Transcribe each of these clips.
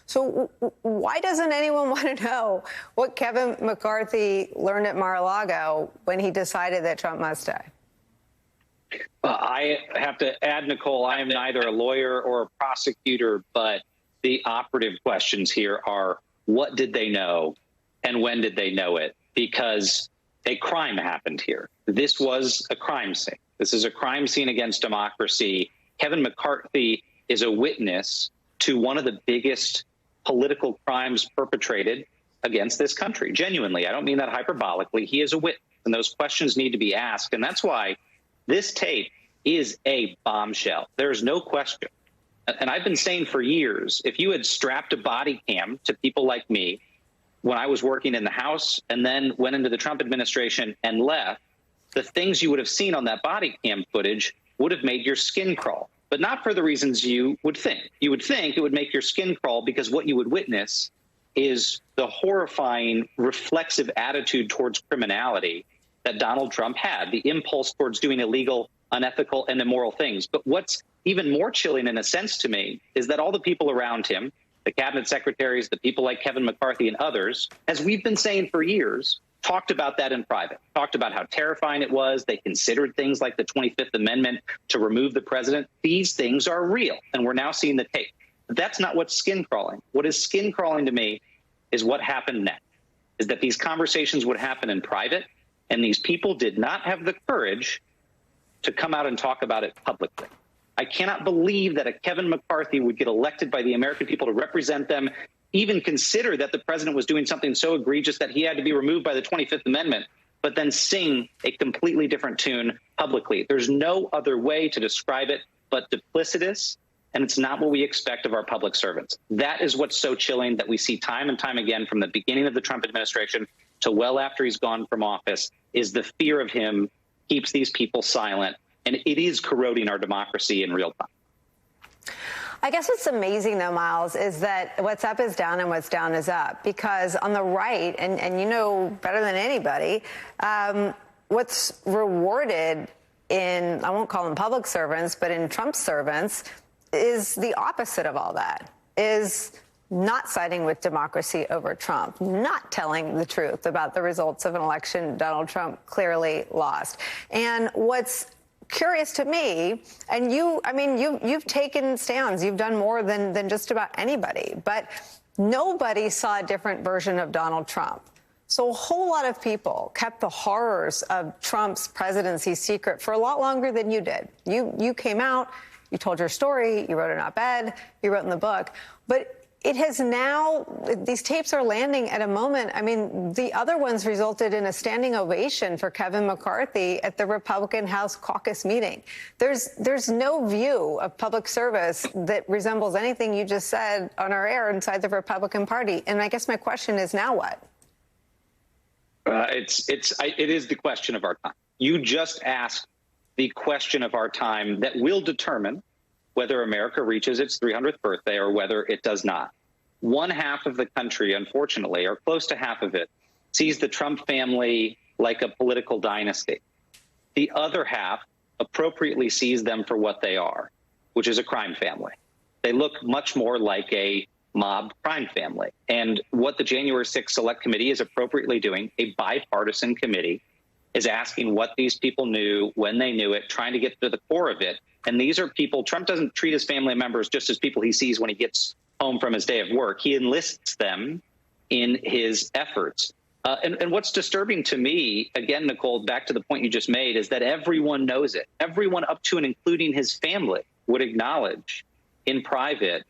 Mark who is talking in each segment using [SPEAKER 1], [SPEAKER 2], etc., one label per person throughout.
[SPEAKER 1] So why doesn't anyone want to know what Kevin McCarthy learned at Mar-a-Lago when he decided that Trump must stay?
[SPEAKER 2] I have to add, Nicolle, I am neither a lawyer or a prosecutor, but the operative questions here are, what did they know and when did they know it? Because a crime happened here. This was a crime scene. This is a crime scene against democracy. Kevin McCarthy is a witness to one of the biggest political crimes perpetrated against this country. Genuinely, I don't mean that hyperbolically. He is a witness, and those questions need to be asked. And that's why this tape is a bombshell. There's no question. And I've been saying for years, if you had strapped a body cam to people like me when I was working in the House and then went into the Trump administration and left, the things you would have seen on that body cam footage would have made your skin crawl, but not for the reasons you would think. You would think it would make your skin crawl because what you would witness is the horrifying reflexive attitude towards criminality that Donald Trump had, the impulse towards doing illegal, unethical, and immoral things. But what's even more chilling in a sense to me is that all the people around him, the cabinet secretaries, the people like Kevin McCarthy and others, as we've been saying for years, talked about that in private, talked about how terrifying it was. They considered things like the 25th Amendment to remove the president. These things are real, and we're now seeing the tape. But that's not what's skin crawling. What is skin crawling to me is what happened next, is that these conversations would happen in private, and these people did not have the courage to come out and talk about it publicly. I cannot believe that a Kevin McCarthy would get elected by the American people to represent them, even consider that the president was doing something so egregious that he had to be removed by the 25th Amendment, but then sing a completely different tune publicly. There's no other way to describe it but duplicitous, and it's not what we expect of our public servants. That is what's so chilling that we see time and time again from the beginning of the Trump administration to well after he's gone from office, is the fear of him keeps these people silent, and it is corroding our democracy in real time.
[SPEAKER 1] I guess what's amazing, though, Miles, is that what's up is down and what's down is up. Because on the right, and you know better than anybody, what's rewarded in, I won't call them public servants, but in Trump's servants, is the opposite of all that, is not siding with democracy over Trump, not telling the truth about the results of an election Donald Trump clearly lost. And what's curious to me, and you've taken stands, you've done more than just about anybody, but nobody saw a different version of Donald Trump. So a whole lot of people kept the horrors of Trump's presidency secret for a lot longer than you did. You came out, you told your story, you wrote an op-ed, you wrote in the book, but it has now, these tapes are landing at a moment. I mean, the other ones resulted in a standing ovation for Kevin McCarthy at the Republican House caucus meeting. There's no view of public service that resembles anything you just said on our air inside the Republican Party. And I guess my question is, now what?
[SPEAKER 2] It is the question of our time. You just asked the question of our time that will determine whether America reaches its 300th birthday or whether it does not. One half of the country, unfortunately, or close to half of it, sees the Trump family like a political dynasty. The other half appropriately sees them for what they are, which is a crime family. They look much more like a mob crime family. And what the January 6th Select Committee is appropriately doing, a bipartisan committee, is asking what these people knew, when they knew it, trying to get to the core of it. And these are people, Trump doesn't treat his family members just as people he sees when he gets home from his day of work. He enlists them in his efforts. And what's disturbing to me, again, Nicolle, back to the point you just made, is that everyone knows it. Everyone up to and including his family would acknowledge in private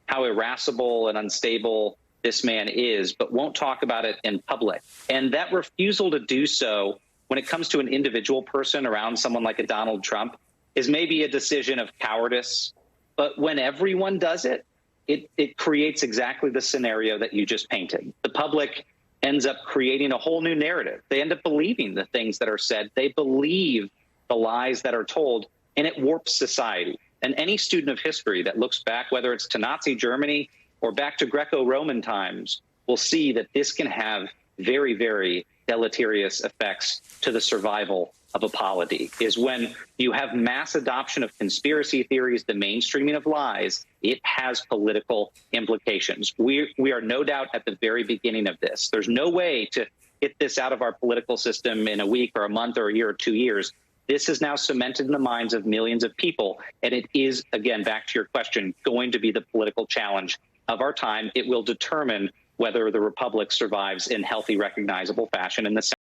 [SPEAKER 2] how irascible and unstable this man is, but won't talk about it in public. And that refusal to do so when it comes to an individual person around someone like a Donald Trump is maybe a decision of cowardice. But when everyone does it, it creates exactly the scenario that you just painted. The public ends up creating a whole new narrative. They end up believing the things that are said. They believe the lies that are told, and it warps society. And any student of history that looks back, whether it's to Nazi Germany or back to Greco-Roman times, will see that this can have very, very deleterious effects to the survival of a polity, is when you have mass adoption of conspiracy theories, the mainstreaming of lies, it has political implications. We are no doubt at the very beginning of this. There's no way to get this out of our political system in a week or a month or a year or 2 years. This is now cemented in the minds of millions of people. And it is, again, back to your question, going to be the political challenge of our time. It will determine whether the republic survives in healthy, recognizable fashion in the